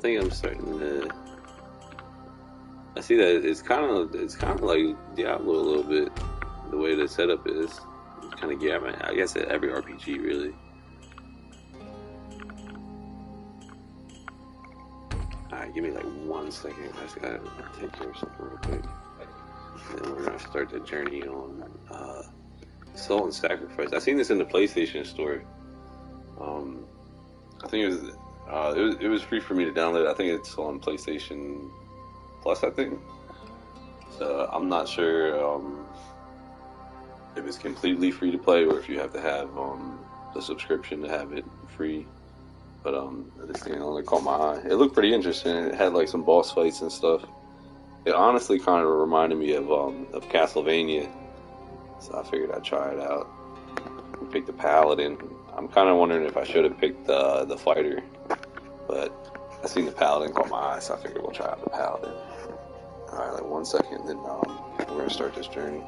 think I'm starting to. I see that it's kind of like Diablo a little bit. The way the setup is, it's kind of yeah. I guess every RPG really. All right, give me like 1 second. I just gotta take care of something real quick. And then we're gonna start the journey on Soul and Sacrifice. I seen this in the PlayStation Store. Um, I think it was free for me to download. I think it's on PlayStation Plus. I think. So I'm not sure if it's completely free to play or if you have to have the subscription to have it free. But this thing only caught my eye. It looked pretty interesting. It had like some boss fights and stuff. It honestly kind of reminded me of Castlevania, so I figured I'd try it out. I picked the Paladin. I'm kind of wondering if I should have picked the fighter, but I seen the Paladin caught my eye, so I figured we'll try out the Paladin. All right, like 1 second, then we're gonna start this journey.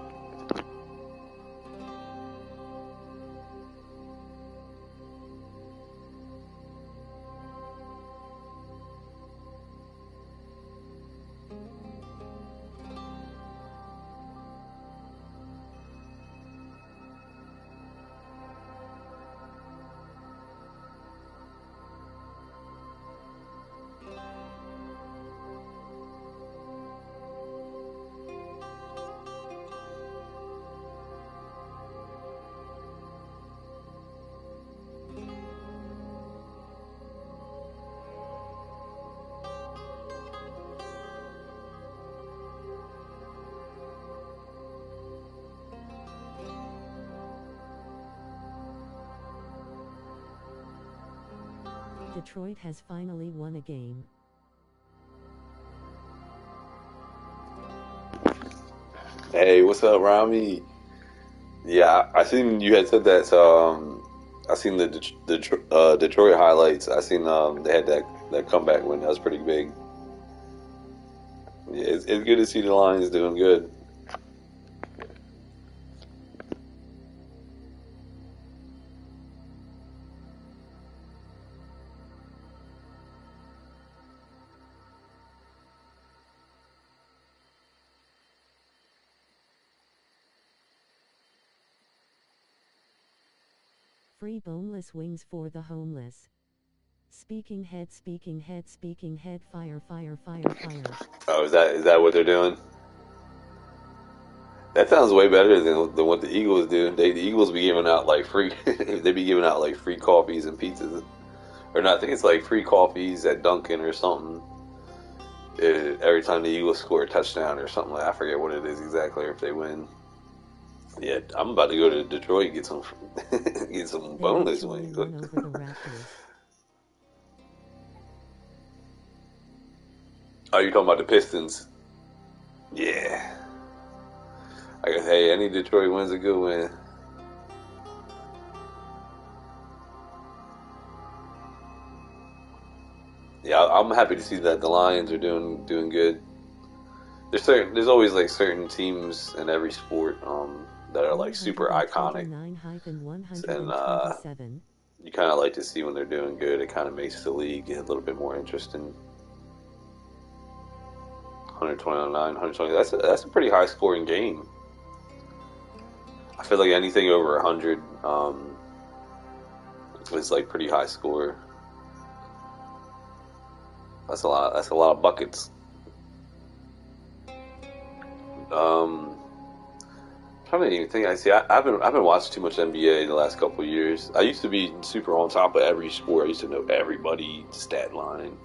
Detroit has finally won a game. Hey, what's up, Rami? Yeah, I seen you had said that. So I seen the Detroit highlights. I seen they had that comeback win. That was pretty big. Yeah, it's good to see the Lions doing good. Free boneless wings for the homeless. Speaking head, speaking head, speaking head, fire, fire, fire, fire. Oh, is that what they're doing? That sounds way better than what the Eagles do. The Eagles be giving out like free. They be giving out like free coffees and pizzas, or not. I think it's like free coffees at Dunkin' or something. Every time the Eagles score a touchdown or something, I forget what it is exactly, or if they win. Yeah, I'm about to go to Detroit and get some get some They boneless actually wings. won over the Raptors. Oh, you talking about the Pistons? Yeah. I guess hey, any Detroit win's a good win. Yeah, I'm happy to see that the Lions are doing good. There's always like certain teams in every sport that are like super iconic, and 129-127. you kind of like to see when they're doing good. It kind of makes the league a little bit more interesting. 129, 120. That's a pretty high scoring game. I feel like anything over 100 is like pretty high score. That's a lot. That's a lot of buckets. Um, Trying to even think. I've been watching too much NBA the last couple of years. I used to be super on top of every sport. I used to know everybody stat line.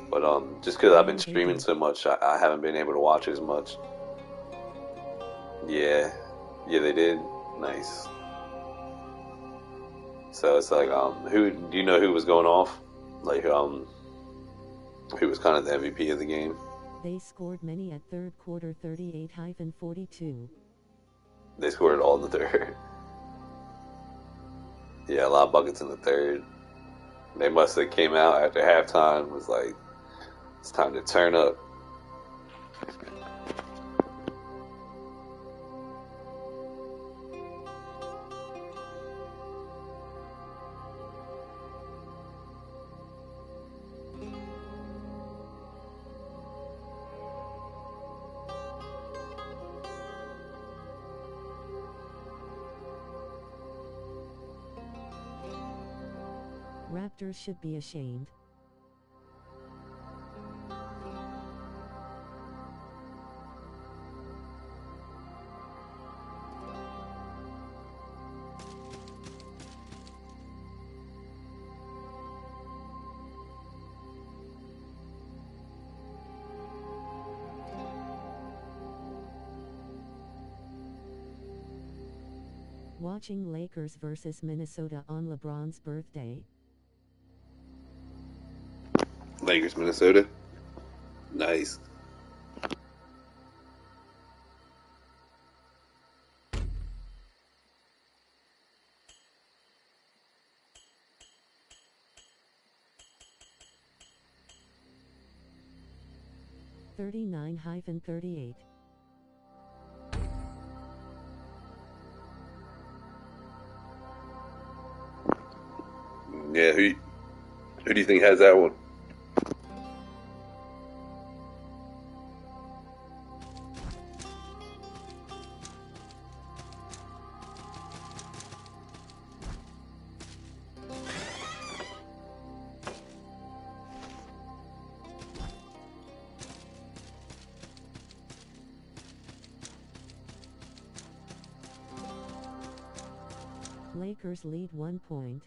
But just because I've been And they streaming did. so much, I haven't been able to watch as much. Yeah, yeah, they did. Nice. So it's like, who do you know who was going off? Like, who was kind of the MVP of the game? They scored many at third quarter 38-42. They scored all in the third. Yeah, a lot of buckets in the third. They must have came out after halftime. Was like, it's time to turn up. Raptors should be ashamed. Watching Lakers versus Minnesota on LeBron's birthday. Lakers, Minnesota. Nice. (39-38). Yeah, who do you think has that one? Lakers lead 1 point.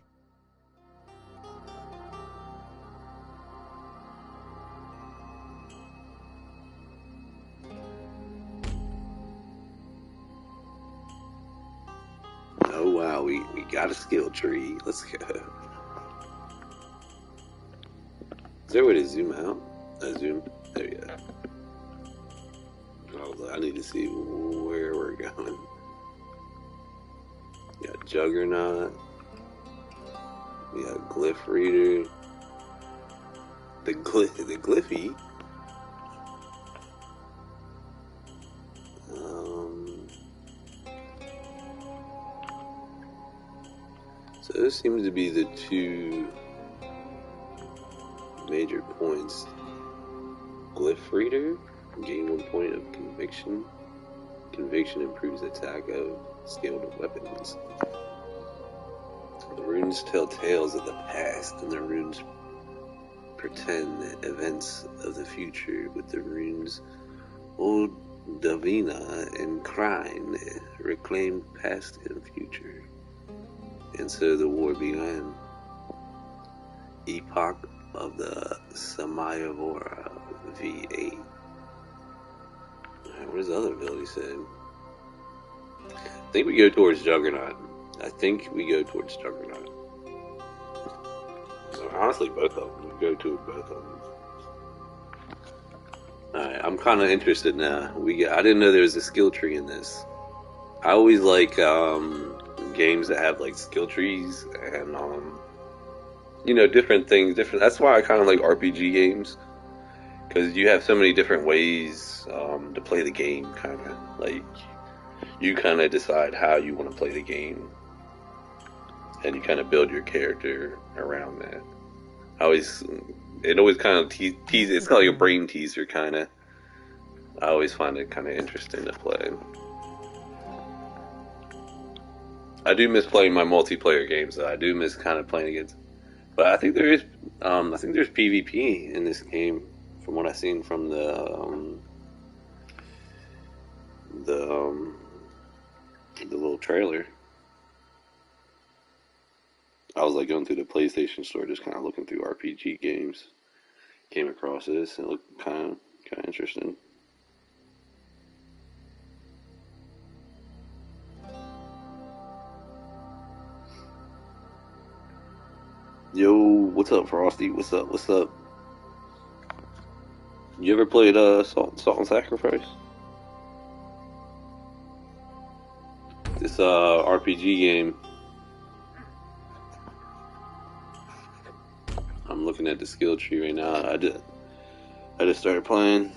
Oh wow, we got a skill tree. Let's go. Is there a way to zoom out? Zoom. There you go. I need to see where we're going. We got Juggernaut. We got Glyph Reader. The Glyphy. So those seems to be the two major points. Glyph Reader, gain 1 point of conviction. Conviction improves attack of scaled weapons. The runes tell tales of the past, and the runes pretend events of the future. With the runes Old Davina and Krine reclaim past and future. And so the war began. Epoch of the Samayavora V8. What does the other ability say? I think we go towards Juggernaut. So honestly, both of them. We go to both of them. Alright, I'm kind of interested now. I didn't know there was a skill tree in this. I always like games that have like skill trees and different things. That's why I kind of like RPG games, because you have so many different ways to play the game. Kind of like you kind of decide how you want to play the game, and you kind of build your character around that. It always kind of teases. It's kind of like a brain teaser, kind of. I always find it kind of interesting to play. I do miss playing my multiplayer games, though. I do miss kind of playing against. But I think there's PvP in this game, from what I've seen from the little trailer. I was like going through the PlayStation store, just kind of looking through RPG games. Came across this and it looked kind of interesting. Yo, what's up, Frosty? What's up? You ever played Salt and Sacrifice? This RPG game. I'm looking at the skill tree right now. I just started playing.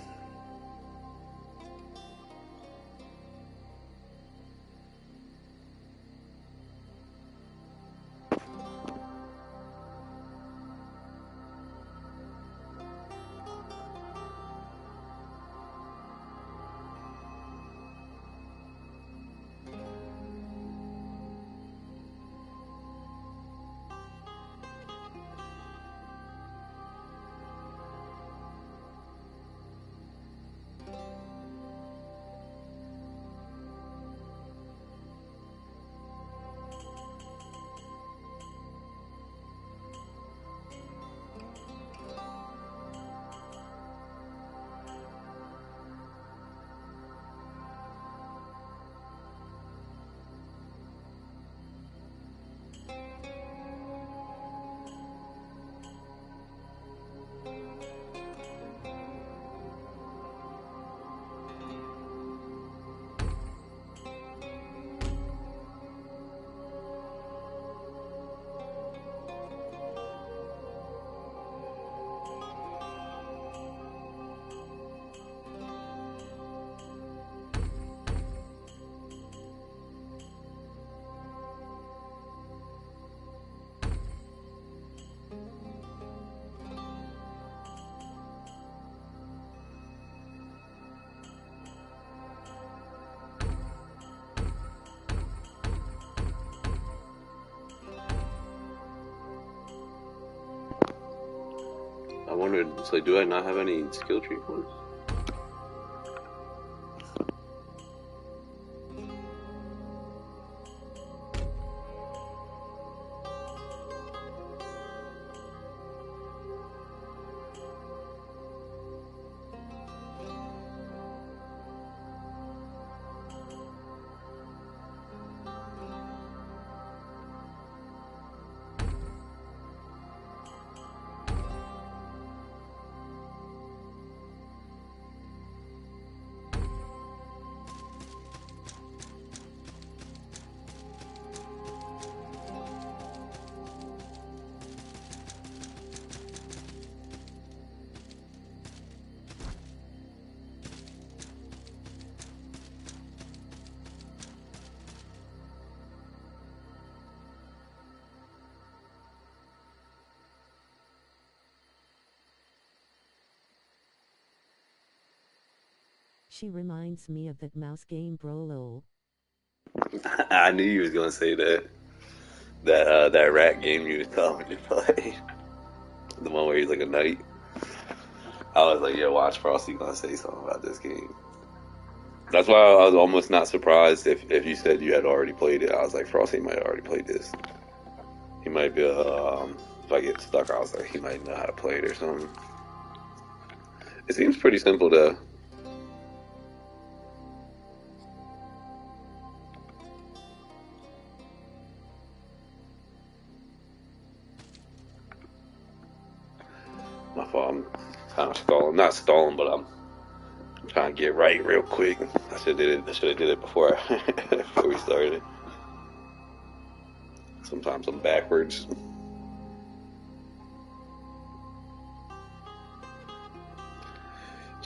wondered, it's like, do I not have any skill tree points? She reminds me of that mouse game Brolo. I knew you was gonna say that. That rat game you was telling me to play. The one where he's like a knight. I was like, yeah, watch Frosty gonna say something about this game. That's why I was almost not surprised if you said you had already played it. I was like, Frosty might have already played this. He might be, if I get stuck, I was like, he might know how to play it or something. It seems pretty simple though. My fault, I'm kind of stalling. Not stalling, but I'm trying to get right real quick. I should have did it before before we started. Sometimes I'm backwards.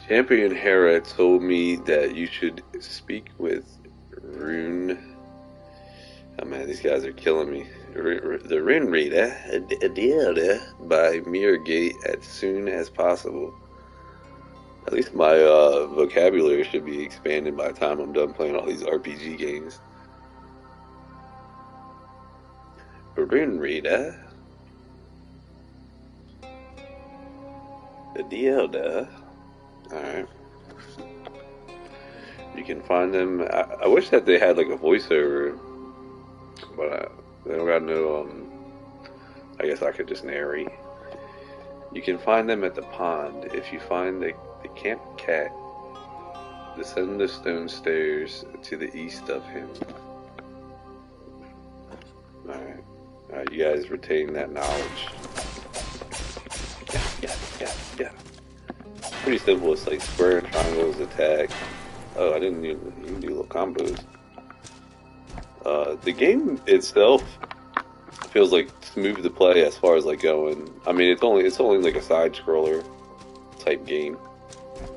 Champion Hera told me that you should speak with Rune. Oh man, these guys are killing me. The Rune Reader, Adele, by Mirrorgate as soon as possible. At least my vocabulary should be expanded by the time I'm done playing all these RPG games. Rune Reader. Adele. Alright. You can find them. I wish that they had like a voiceover, but they don't got no, I guess I could just narrate. You can find them at the pond. If you find the camp cat, descend the stone stairs to the east of him. Alright, you guys retain that knowledge. Yeah. Pretty simple. It's like square and triangles attack. Oh, I didn't even do little combos. The game itself feels like smooth to play as far as like going. I mean, it's only like a side scroller type game.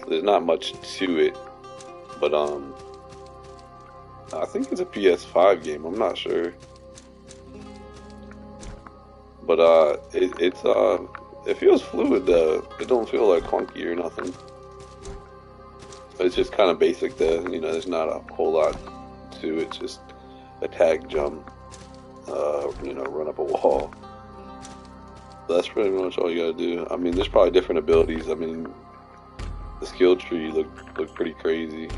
There's not much to it, but I think it's a PS5 game. I'm not sure, but it feels fluid though. It don't feel like clunky or nothing. It's just kind of basic though. There's not a whole lot to it. Just attack, jump, run up a wall. That's pretty much all you gotta do. I mean, there's probably different abilities. I mean, the skill tree look pretty crazy.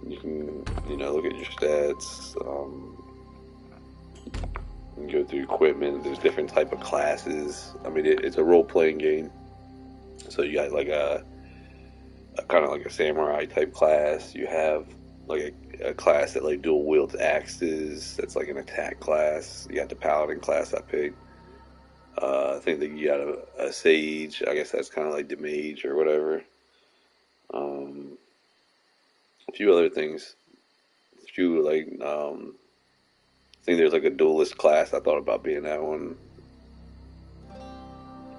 You can look at your stats. You can go through equipment. There's different type of classes. I mean, it's a role playing game. So you got like a kind of like a samurai type class. You have like a class that like dual wields axes. That's like an attack class. You got the paladin class I picked. I think that you got a sage. I guess that's kind of like the mage or whatever. A few other things. A few like I think there's like a duelist class. I thought about being that one.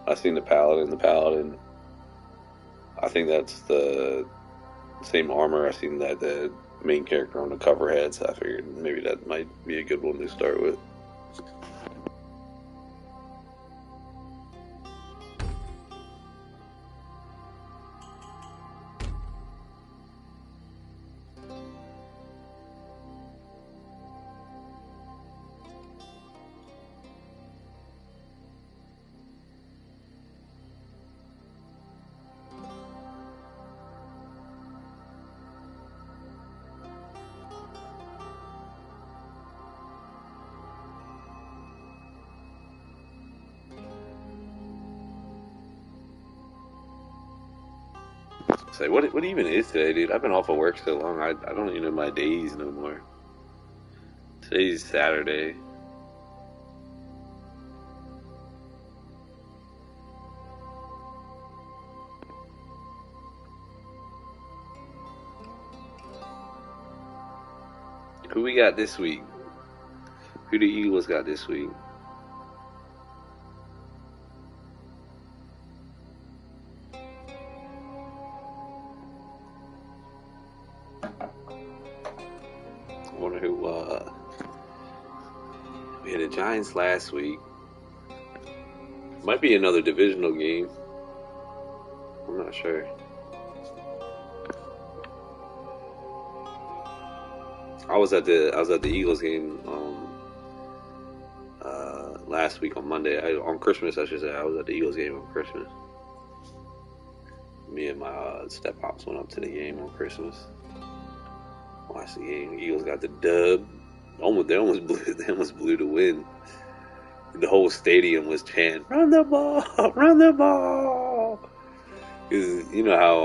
I seen the paladin. The paladin. I think that's the same armor I seen that the main character on the cover had, so I figured maybe that might be a good one to start with. It's like, what even is today, dude? I've been off of work so long, I don't even know my days no more. Today's Saturday. Who we got this week? Who the Eagles got this week? I wonder who, we had the Giants last week. Might be another divisional game. I'm not sure. I was at the Eagles game last week on Monday. On Christmas, I should say. I was at the Eagles game on Christmas. Me and my step pops went up to the game on Christmas. Watched the game. The Eagles got the dub. They almost blew the win. The whole stadium was chanting, "Run the ball, run the ball." Because you know how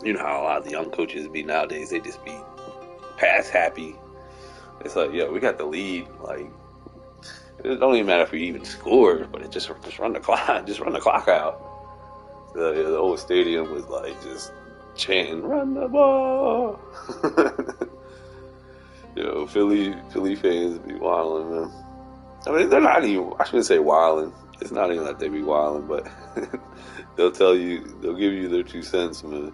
a lot of the young coaches be nowadays. They just be pass happy. It's like, yo, we got the lead. Like, it don't even matter if we even score, but it just run the clock, just run the clock out. The whole stadium was like just chanting, "Run the ball." Yo, Philly fans be wilding, man. I mean, they're not even. I shouldn't say wilding. It's not even that they be wilding, but they'll give you their 2 cents, man.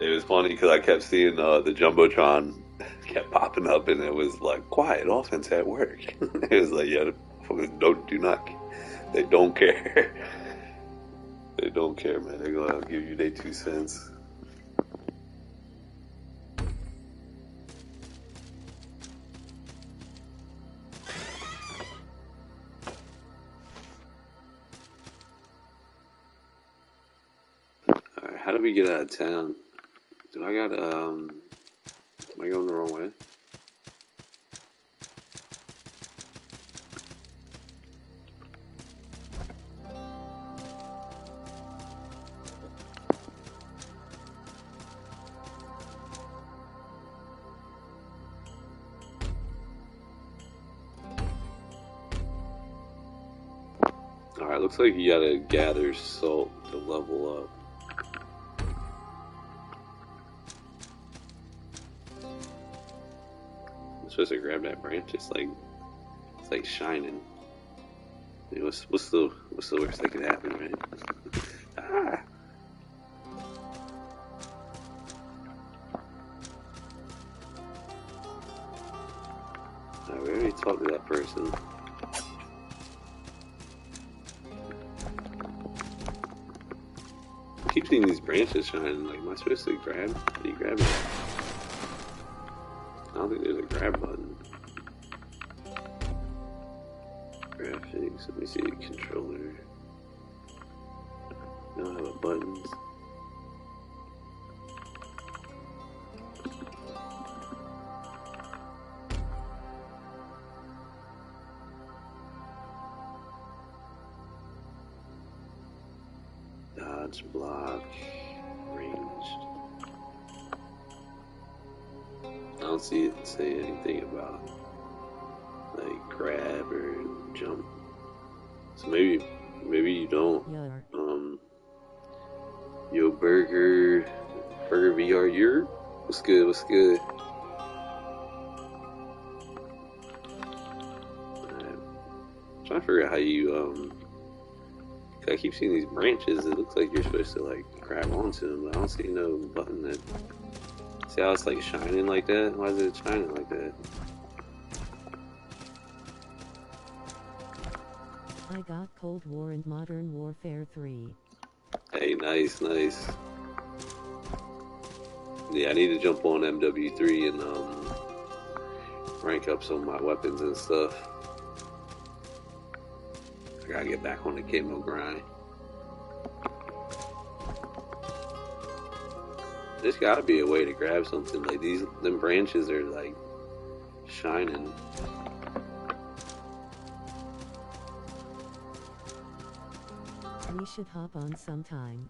It was funny because I kept seeing the Jumbotron kept popping up, and it was like, "Quiet offense at work." It was like, yeah, the fuckers they don't care. They don't care, man. They're gonna give you their 2 cents. Alright, how do we get out of town? Am I going the wrong way? Alright, looks like you gotta gather salt to level up. I'm supposed to grab that branch. It's like shining. You know, what's the worst that could happen, right? Ah. Alright, we already talked to that person. I keep seeing these branches shining. Like, am I supposed to grab? How do you grab it? I don't think there's a grab button. Graphics, let me see, controller. I don't have a buttons. Dodge, block, ranged. I don't see it say anything about like grab or jump. So maybe you don't. Yo, Burger VR, what's good? What's good? I'm trying to figure out how you I keep seeing these branches. It looks like you're supposed to like grab onto them, but I don't see no button that. See how it's like shining like that? Why is it shining like that? I got Cold War and Modern Warfare 3. Hey, nice. Yeah, I need to jump on MW3 and rank up some of my weapons and stuff. I gotta get back on the camo grind. There's gotta be a way to grab something like these. Them branches are like shining. We should hop on sometime.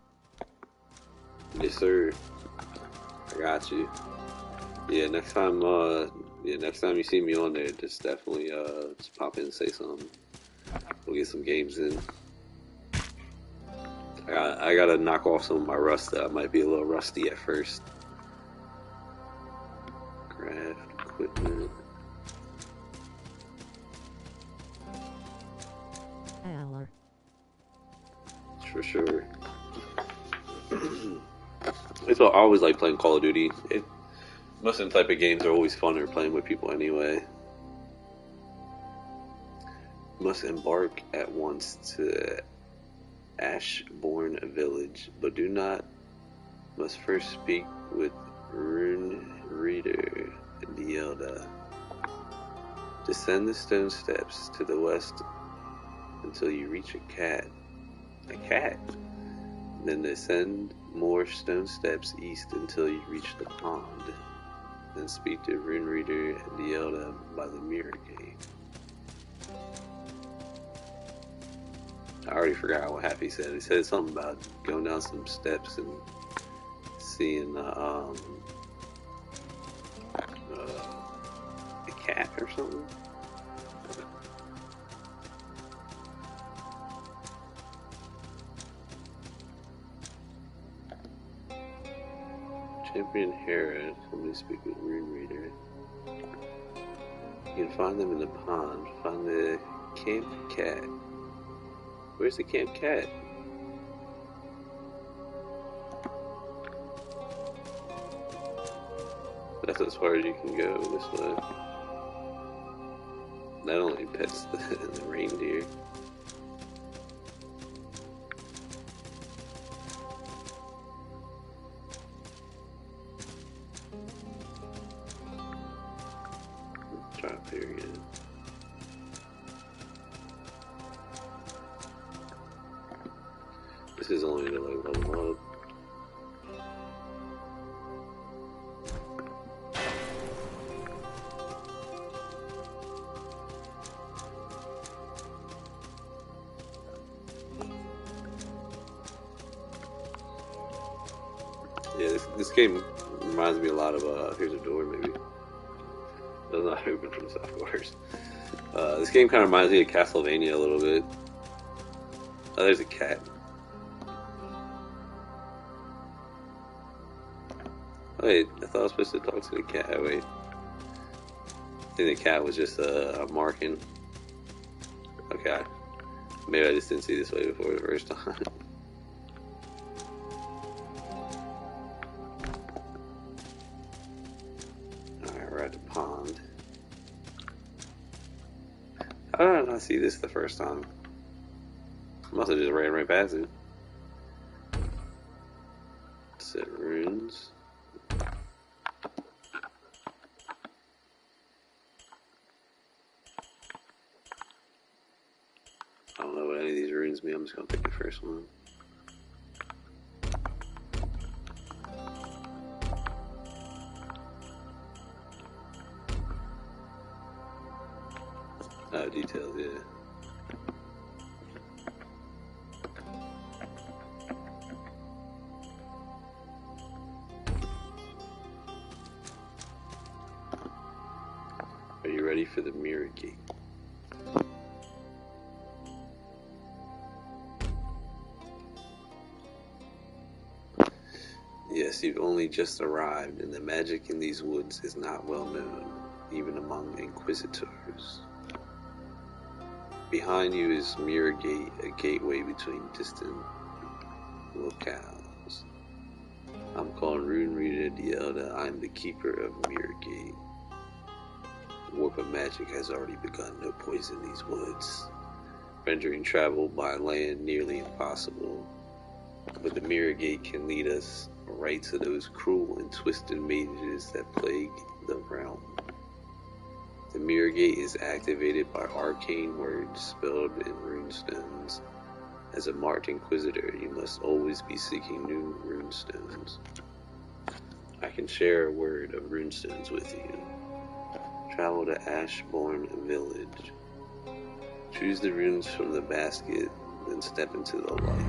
Yes, sir. I got you. Yeah, next time you see me on there, just definitely just pop in and say something. We'll get some games in. I gotta knock off some of my rust. I might be a little rusty at first. Craft equipment. Aller. For sure. It's all, I always like playing Call of Duty. Most of the type of games are always funner playing with people anyway. Must embark at once to Ashbourne Village, but do not. Must first speak with Rune Reader Dielda. Descend the stone steps to the west until you reach a cat. A cat? Then descend more stone steps east until you reach the pond. Then speak to Rune Reader Dielda by the Mirror Gate. I already forgot what Happy said. He said something about going down some steps and seeing a cat or something. Champion Hera, somebody speak with Rune Reader. You can find them in the pond. Find the Camp Cat. Where's the Camp Cat? That's as far as you can go this way. That only pets the reindeer. Try up here again. This is only to like level up. Yeah, this game reminds me a lot of, here's a door maybe. That's not open from the side, of course. This game kind of reminds me of Castlevania a little bit. Oh, there's a cat. Wait, I thought I was supposed to talk to the cat. Wait. I think the cat was just a marking. Okay. Maybe I just didn't see this way before the first time. Alright, we're at the pond. How did I not see this the first time? I must have just ran right past it. Set runes. I don't know what any of these runes mean. I'm just gonna pick the first one. Oh, details, yeah. Are you ready for the Mirror Gate? Yes, you've only just arrived, and the magic in these woods is not well known, even among inquisitors. Behind you is Mirror Gate, a gateway between distant locales. I'm called Rune Reader Dielda. I'm the keeper of Mirror Gate. Warp of magic has already begun to poison these woods, rendering travel by land nearly impossible. But the Mirror Gate can lead us right to those cruel and twisted mages that plague the realm. The Mirror Gate is activated by arcane words spelled in runestones. As a marked inquisitor, you must always be seeking new runestones. I can share a word of runestones with you. Travel to Ashbourne Village. Choose the runes from the basket and step into the light.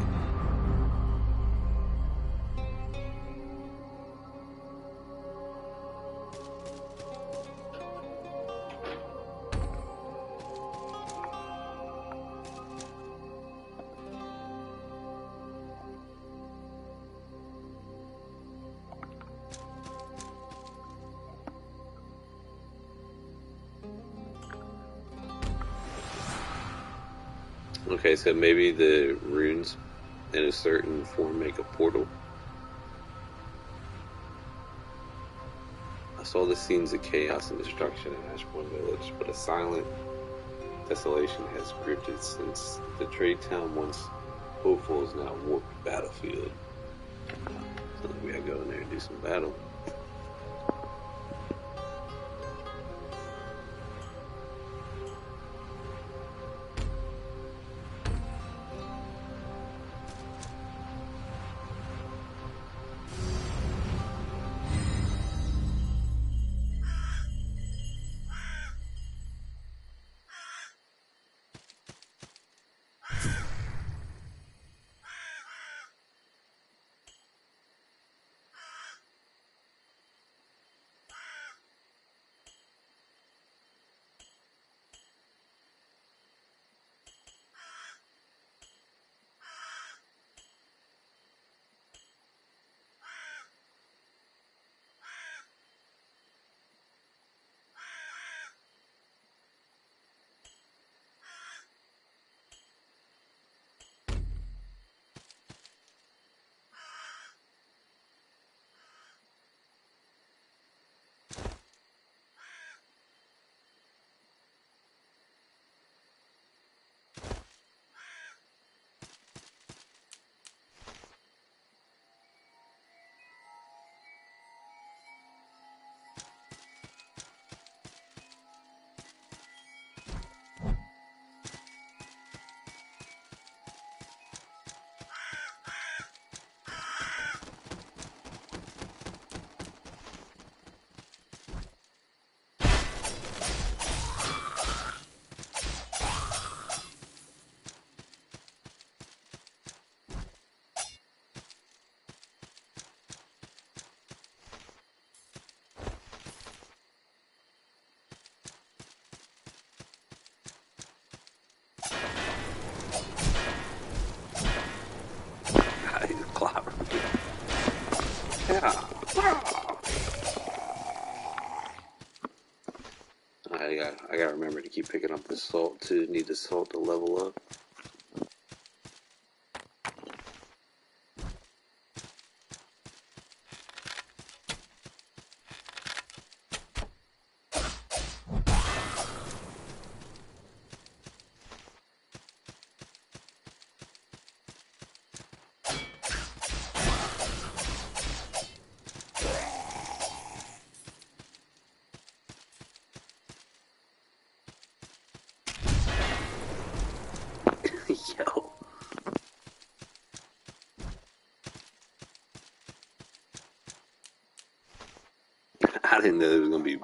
Okay, so maybe the runes in a certain form make a portal. I saw the scenes of chaos and destruction in Ashbourne Village, but a silent desolation has gripped it since the trade town once hopeful is now a warped battlefield. So we gotta go in there and do some battle. I gotta remember to keep picking up the salt too. Need the salt to level up. Yo. I didn't know there was gonna be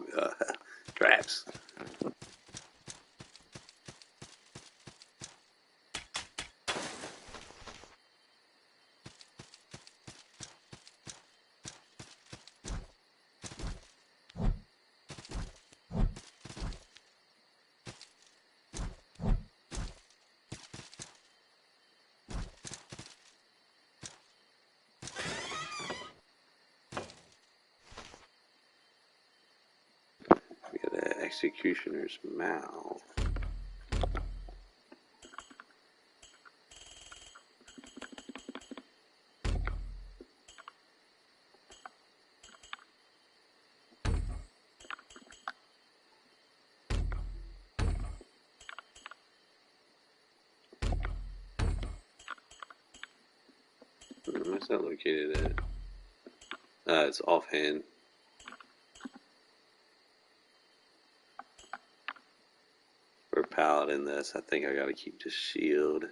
traps. We got an executioner's mouth. Where's that located at? It's offhand. For paladin this, I think I gotta keep the shield.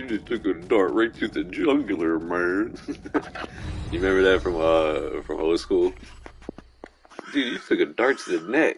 you just took a dart right through the jugular, man. You remember that from old school? Dude, you took a dart to the neck.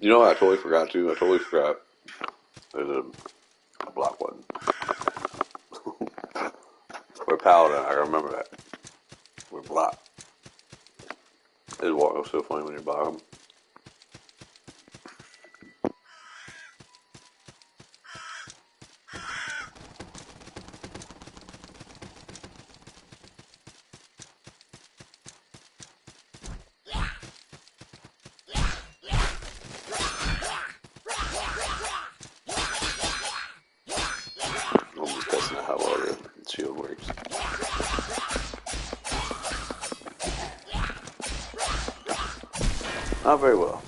You know what I totally forgot too? I totally forgot. There's a block button. We're Paladin, I remember that. We're block. It was so funny when you buy them. I'm just testing out how well the shield works. Not very well.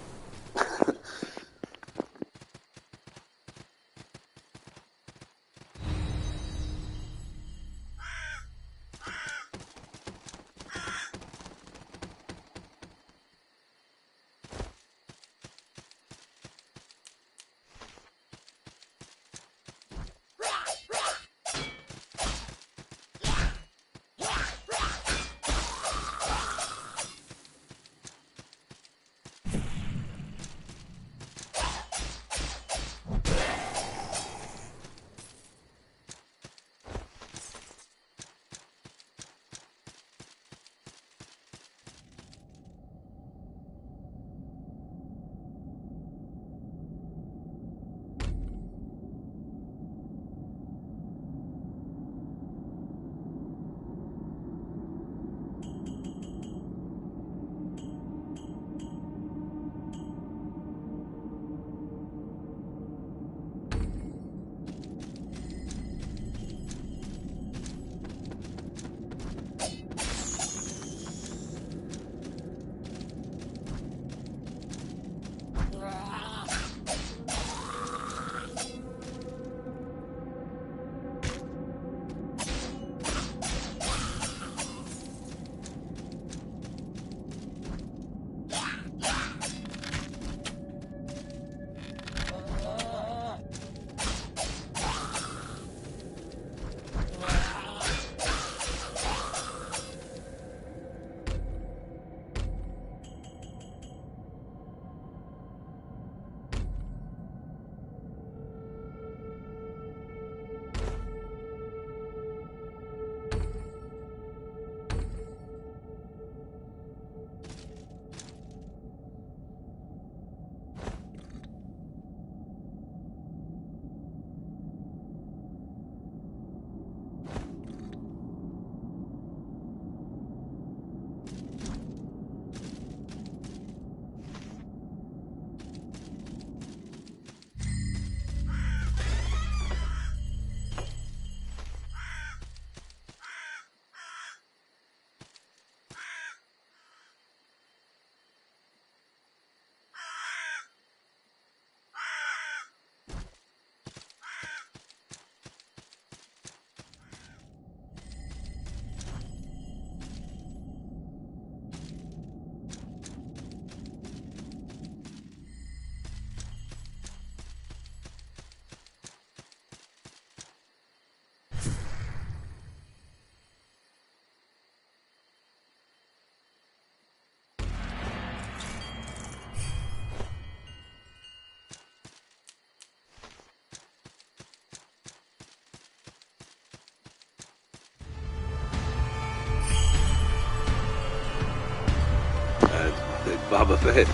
Boba Fett.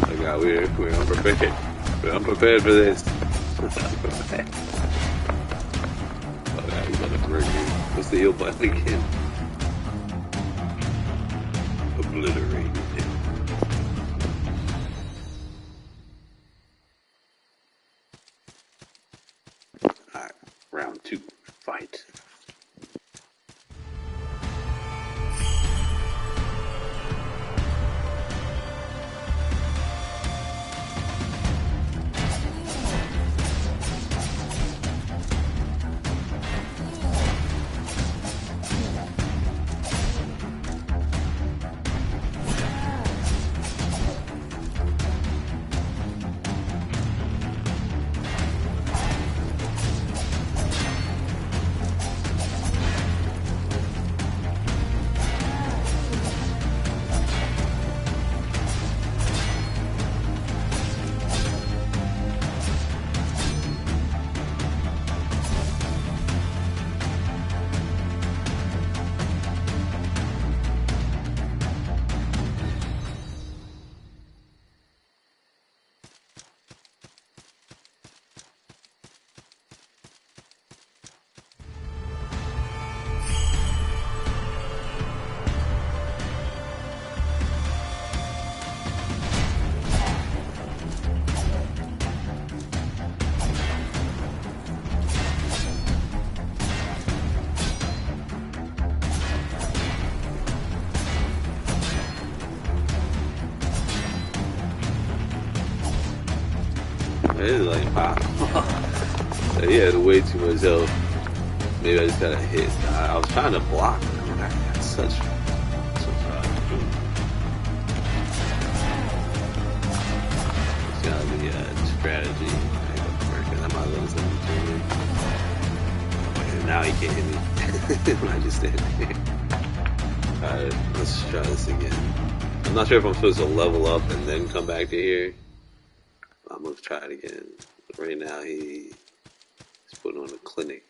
Oh god, we're unprepared. We're unprepared for this. Oh god, he's about to break me. What's the heal button again? Obliterated. Alright, round 2. Fight. It is like, wow. He had way too much health. Maybe I just got a hit. I was trying to block him. I got such it's gotta be a strategy. I might lose him. Now he can't hit me. I just stand there. Alright, let's try this again. I'm not sure if I'm supposed to level up and then come back to here. I'm gonna try it again. But right now he's putting on a clinic.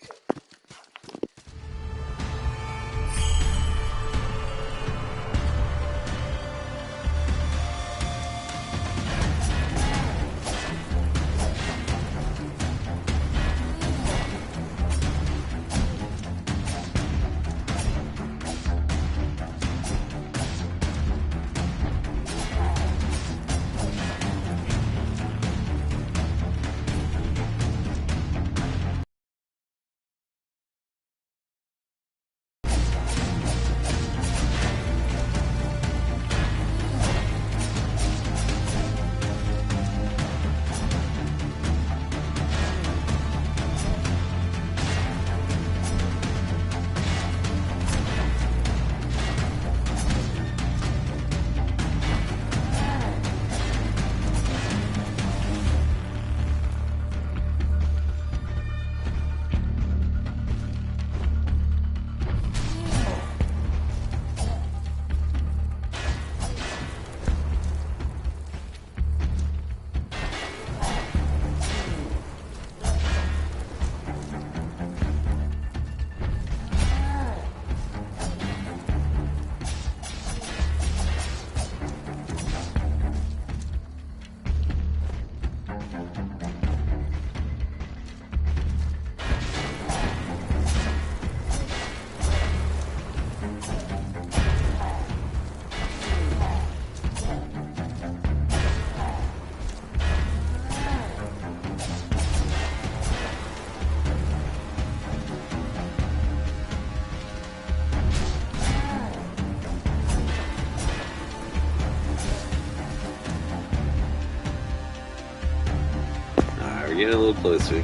Getting a little closer.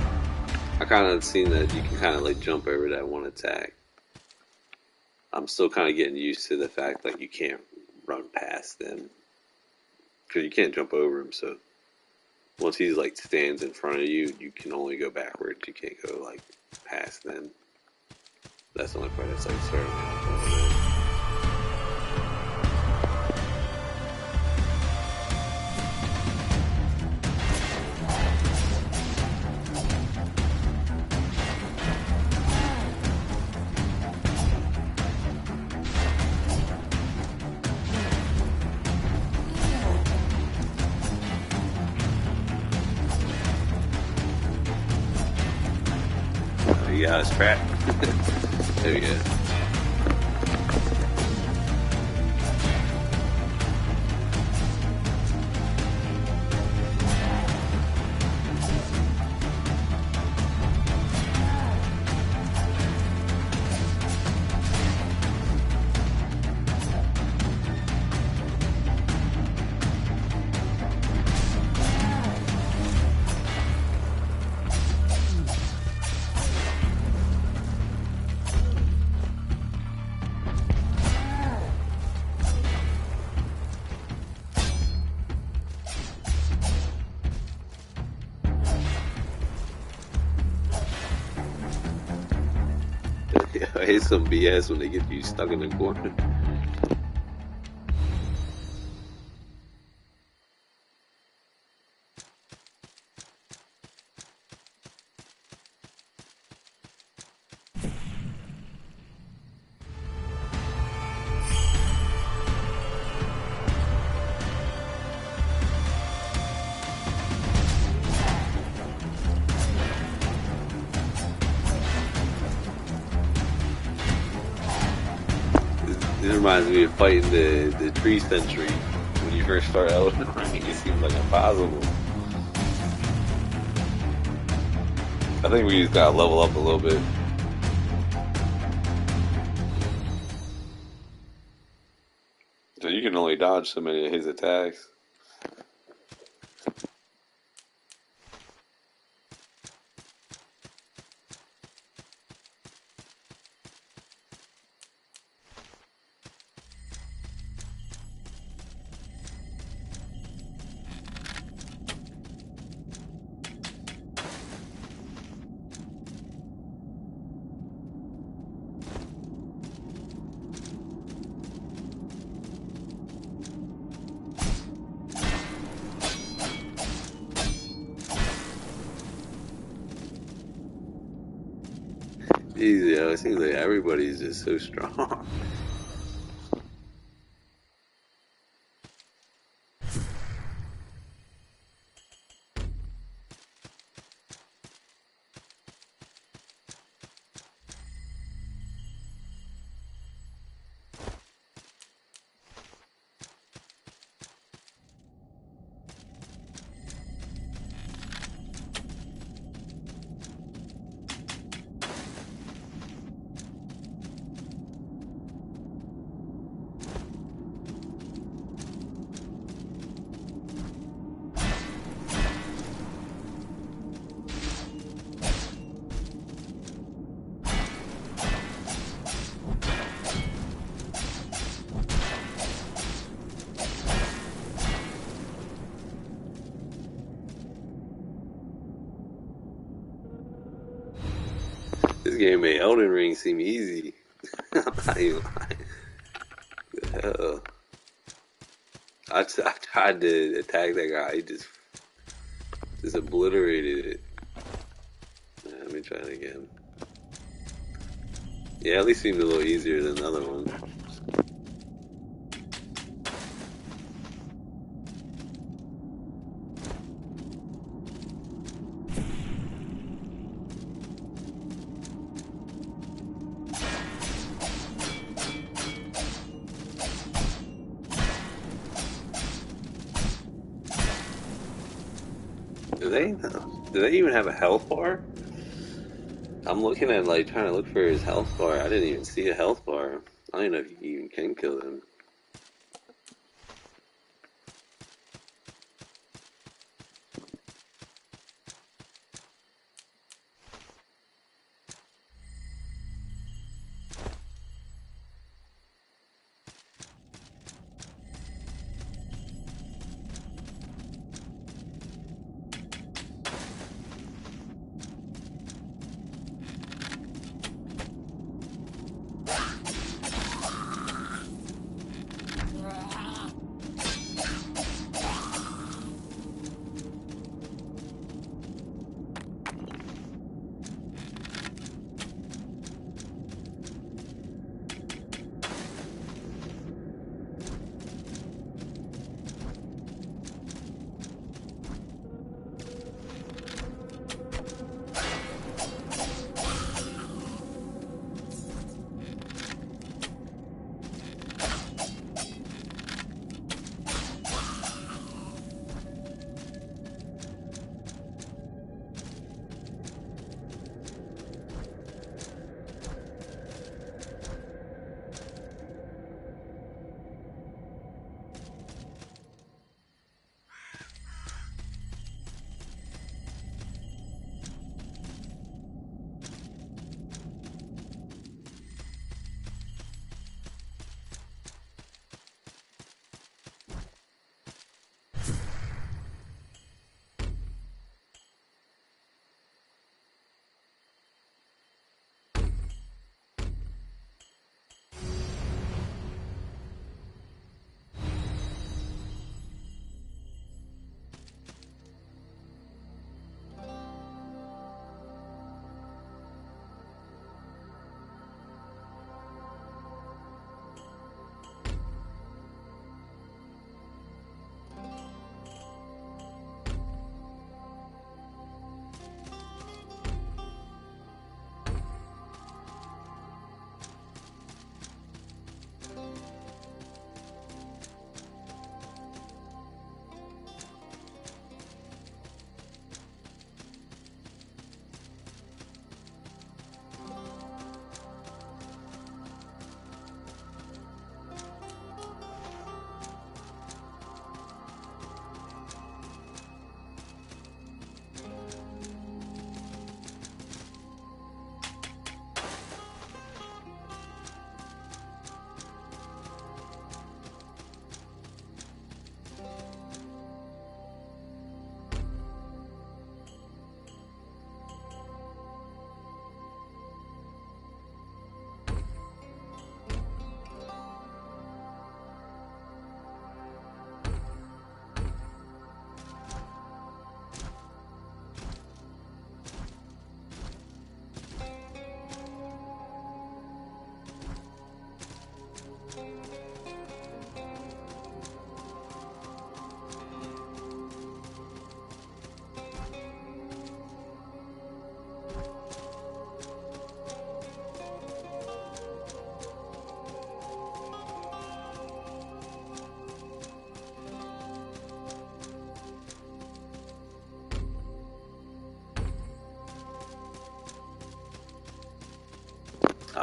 I kind of seen that you can kind of like jump over that one attack. I'm still kind of getting used to the fact like you can't run past them because you can't jump over him. So once he's like stands in front of you, you can only go backwards. You can't go like past them. That's the only part that's like starting me off a little bit. You got us trapped. There we go. I hate some BS when they get you stuck in the corner. This reminds me of fighting the tree sentry when you first start out in the ring. It seems like impossible. I think we just gotta level up a little bit. So you can only dodge so many of his attacks. Jeez, yo, it seems like everybody's just so strong. This game made Elden Ring seem easy. I'm not even lying. The hell? I tried to attack that guy. He just obliterated it. Let me try it again. Yeah, at least seemed a little easier than the other one. Do they even have a health bar? I'm looking at like trying to look for his health bar. I didn't even see a health bar. I don't even know if you even can kill him.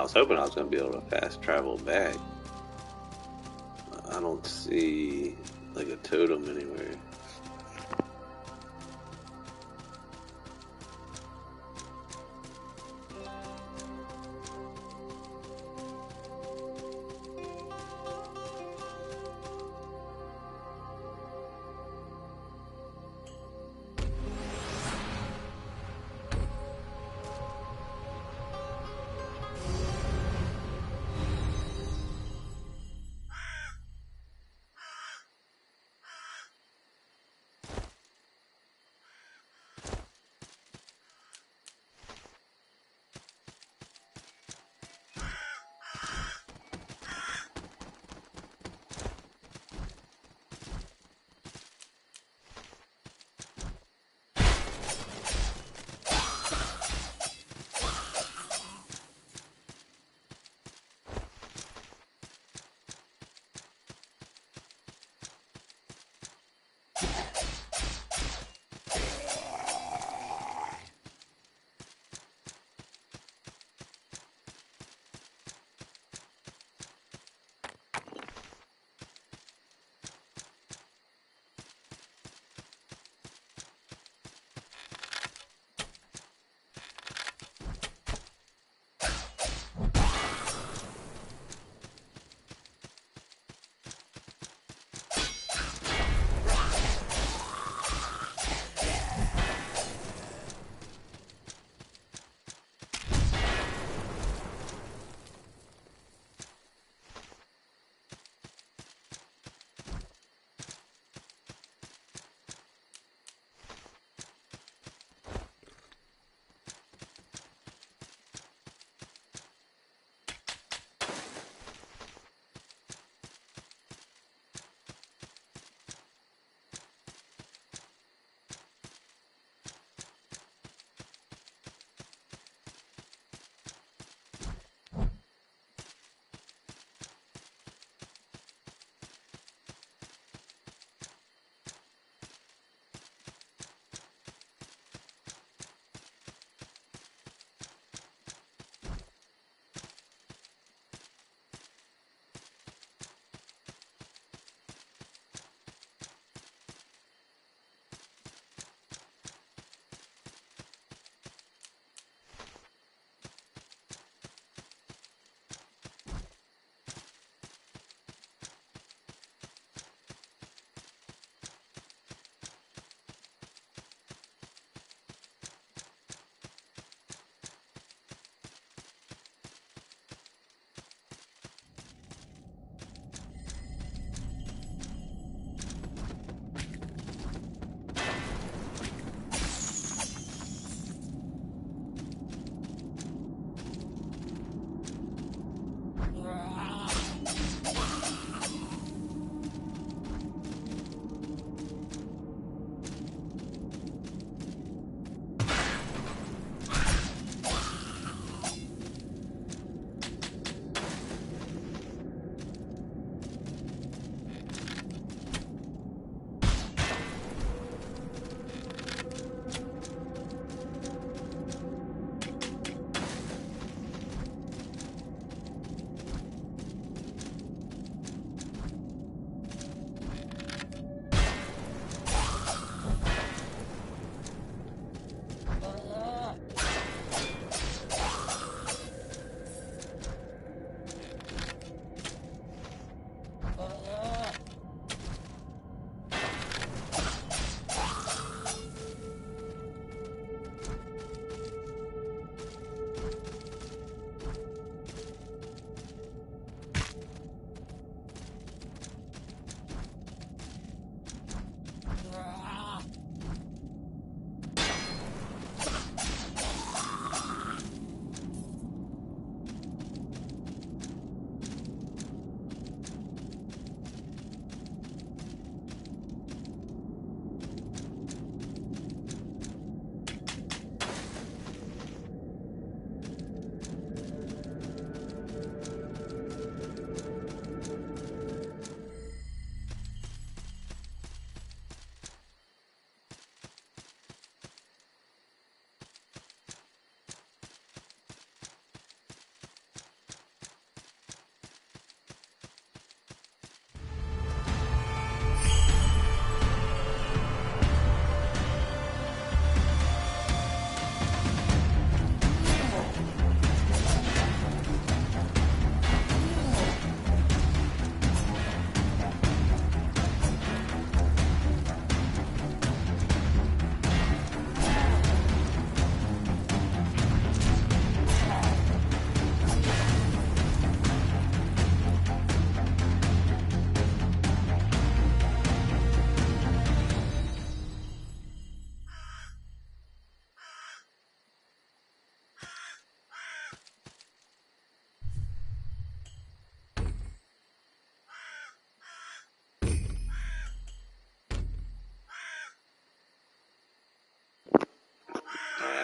was hoping I was going to be able to fast travel back. I don't see like a totem anywhere.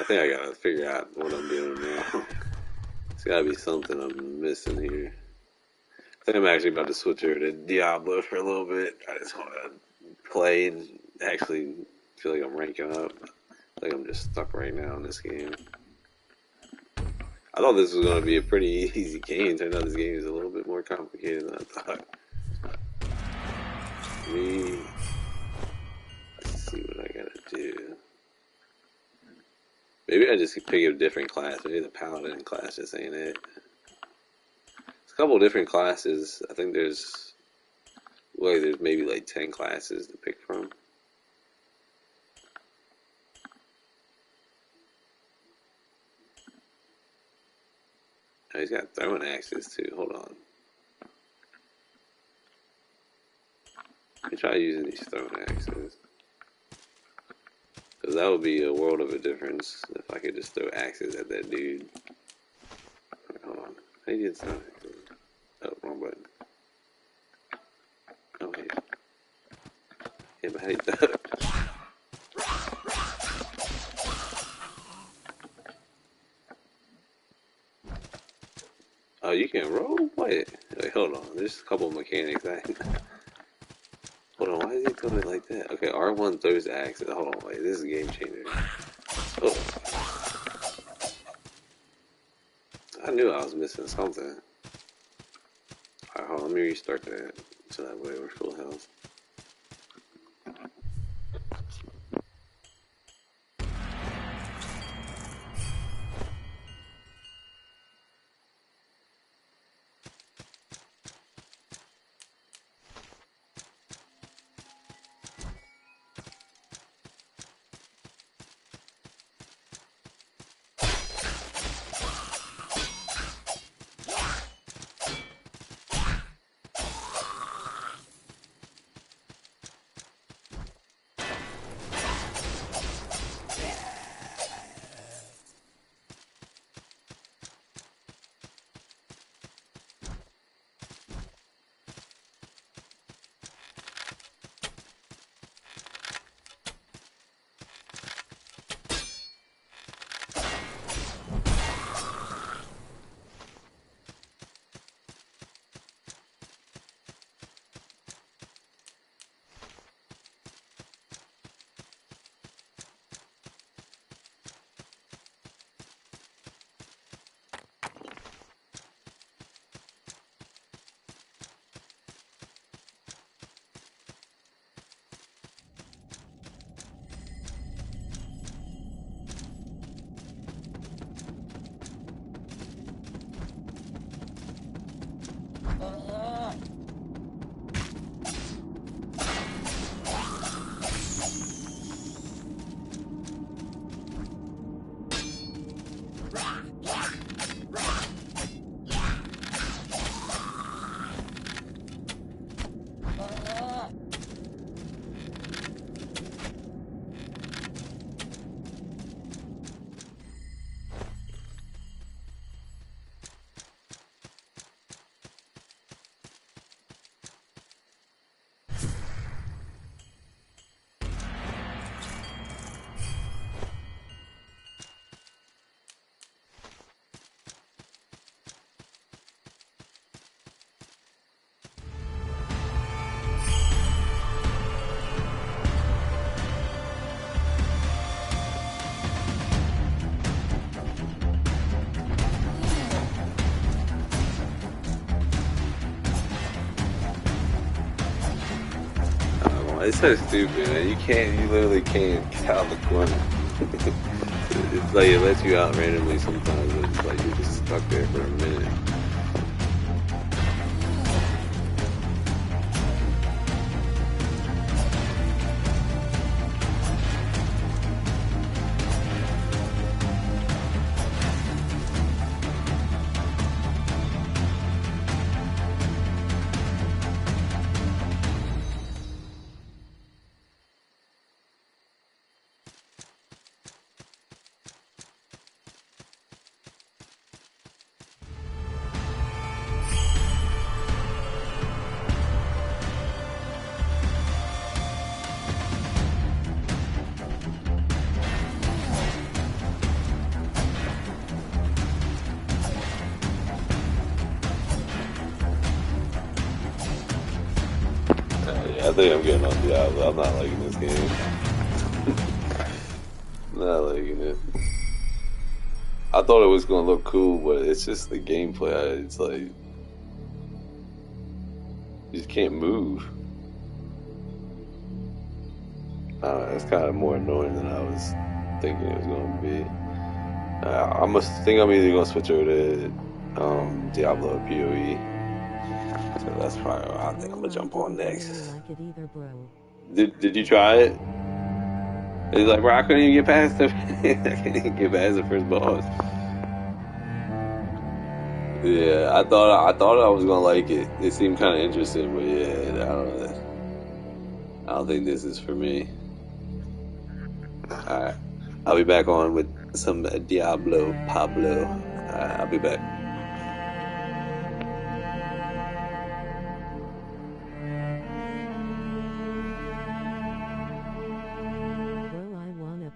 think I gotta figure out what I'm doing now. There's gotta be something I'm missing here. I think I'm actually about to switch over to Diablo for a little bit. I just want to play and actually feel like I'm ranking up. I think I'm just stuck right now in this game. I thought this was going to be a pretty easy game. Turned out this game is a little bit more complicated than I thought. Let's see what I gotta do. Maybe I just pick a different class. Maybe the Paladin class just ain't it. There's a couple of different classes. I think there's maybe like 10 classes to pick from. Oh, he's got throwing axes too. Hold on. Let me try using these throwing axes. Because that would be a world of a difference if I could just throw axes at that dude. Right, hold on. How do you get throwing axes? Oh, wrong button. Oh, wait. Yeah, but how do you throw it? Oh, you can roll? Wait, hold on. There's a couple of mechanics. Hold on, why is he throwing it like that? Okay, R1 throws axes. Hold on, wait, this is a game changer. Oh. I knew I was missing something. Alright, hold on, let me restart that. So that way we're full health. It's so stupid, man. You literally can't get out of the corner. It's like it lets you out randomly sometimes, but it's like you're just stuck there for a minute. I think I'm getting on Diablo. I'm not liking this game. Not liking it. I thought it was gonna look cool, but it's just the gameplay. It's like you just can't move. It's kind of more annoying than I was thinking it was gonna be. I must think I'm either gonna switch over to Diablo or PoE. So that's probably what I think I'm gonna jump on next. Like it either, bro. Did you try it? It's like, bro, I couldn't even get past the I couldn't even get past the first boss. Yeah, I thought I was gonna like it. It seemed kind of interesting, but yeah, I don't think this is for me. All right, I'll be back on with some Diablo Pablo. All right, I'll be back.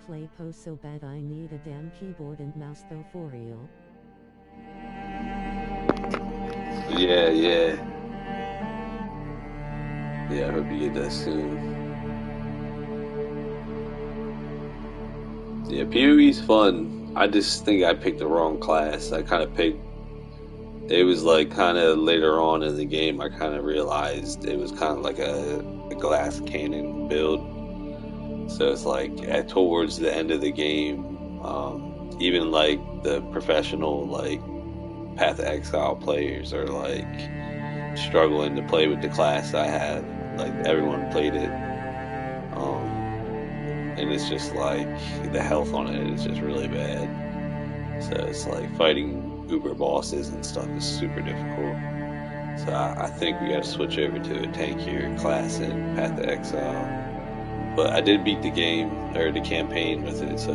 Play Poe so bad I need a damn keyboard and mouse though, for real. Yeah. I hope you get that soon. Yeah, PoE's fun. I just think I picked the wrong class. I kind of picked... It was like kind of later on in the game I kind of realized it was kind of like a glass cannon build. So it's like towards the end of the game, even like the professional like Path of Exile players are like struggling to play with the class I have. Like everyone played it, and it's just like the health on it is just really bad. So it's like fighting uber bosses and stuff is super difficult. So I think we got to switch over to a tankier class in Path of Exile. But I did beat the game, or the campaign with it, so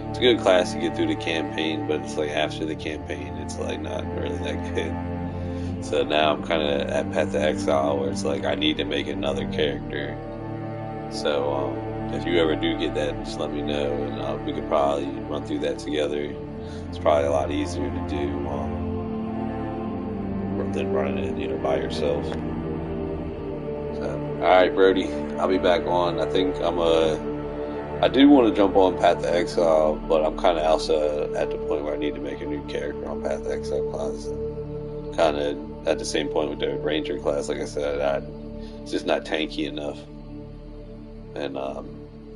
it's a good class to get through the campaign, but it's like after the campaign, it's like not really that good. So now I'm kind of at Path of Exile, where it's like I need to make another character. So if you ever do get that, just let me know, and we could probably run through that together. It's probably a lot easier to do than running it, by yourself. Alright, Brody, I'll be back on. I think I do want to jump on Path of Exile, but I'm kind of also at the point where I need to make a new character on Path of Exile class. Kind of at the same point with the Ranger class, like I said, it's just not tanky enough. And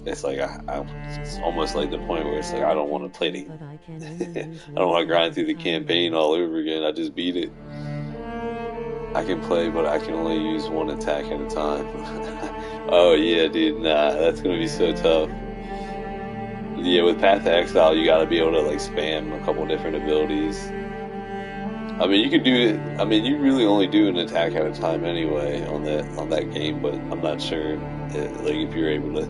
it's like, it's almost like the point where it's like, I don't want to play the... I don't want to grind through the campaign all over again. I just beat it. I can play, but I can only use one attack at a time. Oh yeah, dude, nah, that's gonna be so tough. Yeah, with Path of Exile, you gotta be able to like spam a couple different abilities. I mean, you could do it. I mean, you really only do an attack at a time anyway on that game, but I'm not sure if you're able to,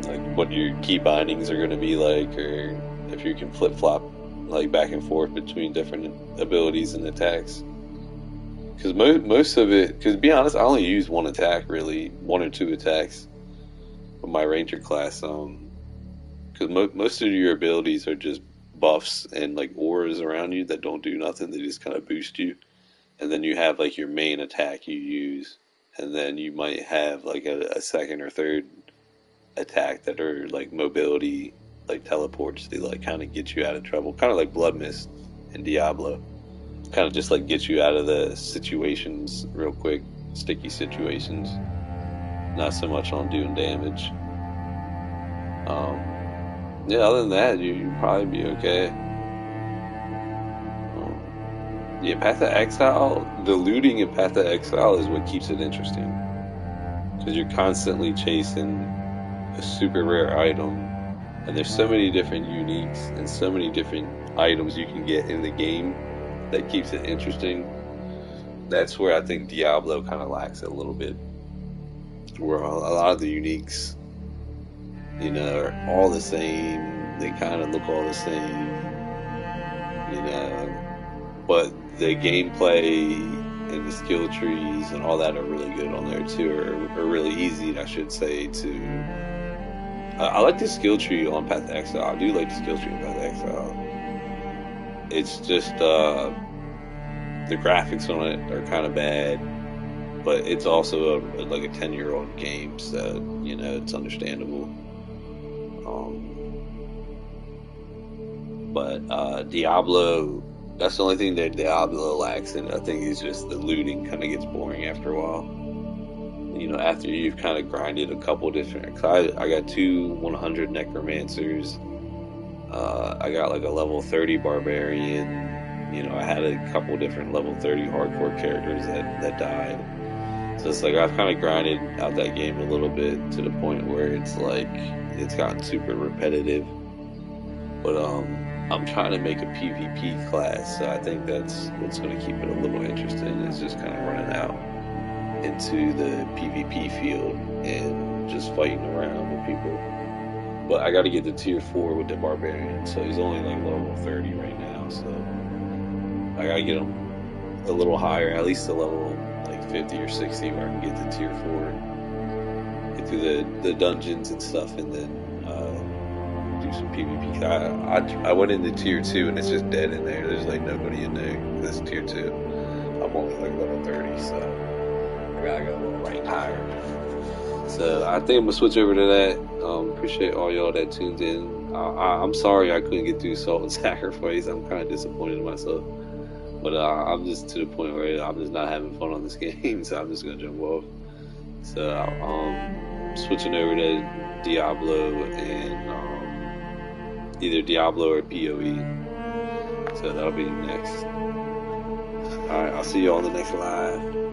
like what your key bindings are gonna be like, or if you can flip flop like back and forth between different abilities and attacks. Because most of it, because to be honest, I only use one attack, really, one or two attacks with my Ranger class. Because most of your abilities are just buffs and like auras around you that don't do nothing. They just kind of boost you. And then you have like your main attack you use, and then you might have like a second or third attack that are like mobility, like teleports. They like kind of get you out of trouble, kind of like Blood Mist in Diablo. Kind of just like get you out of the situations real quick, sticky situations. Not so much on doing damage. Yeah, other than that, you'd probably be okay. Yeah, Path of Exile, the looting in Path of Exile is what keeps it interesting. Because you're constantly chasing a super rare item, and there's so many different uniques and so many different items you can get in the game that keeps it interesting. That's where I think Diablo kind of lacks it a little bit. Where a lot of the uniques, are all the same. They kind of look all the same, but the gameplay and the skill trees and all that are really good on there too, or really easy, I should say, to... I like the skill tree on Path of Exile. I do like the skill tree on Path of Exile. It's just the graphics on it are kind of bad, but it's also like a 10-year-old game, so it's understandable. But Diablo, that's the only thing that Diablo lacks, and I think it's just the looting kind of gets boring after a while. After you've kind of grinded a couple different. Cause I got 2 100 necromancers. I got like a level 30 barbarian. I had a couple different level 30 hardcore characters that died. So it's like I've kind of grinded out that game a little bit to the point where it's like it's gotten super repetitive. But I'm trying to make a PvP class, so I think that's what's going to keep it a little interesting. Is just kind of running out into the PvP field and just fighting around with people. But I got to get to tier 4 with the barbarian, so he's only like level 30 right now. So I got to get him a little higher, at least a level like 50 or 60, where I can get to tier 4, get through the dungeons and stuff, and then do some PvP. I went into tier 2 and it's just dead in there. There's like nobody in there. This is tier 2. I'm only like level 30, so I gotta go a little rank higher. So I think I'm gonna switch over to that. Appreciate all y'all that tuned in. I'm sorry I couldn't get through Salt and Sacrifice. I'm kind of disappointed in myself. But I'm just to the point where I'm just not having fun on this game, so I'm just gonna jump off. So I'm switching over to Diablo and either Diablo or PoE. So that'll be next. Alright, I'll see you on the next live.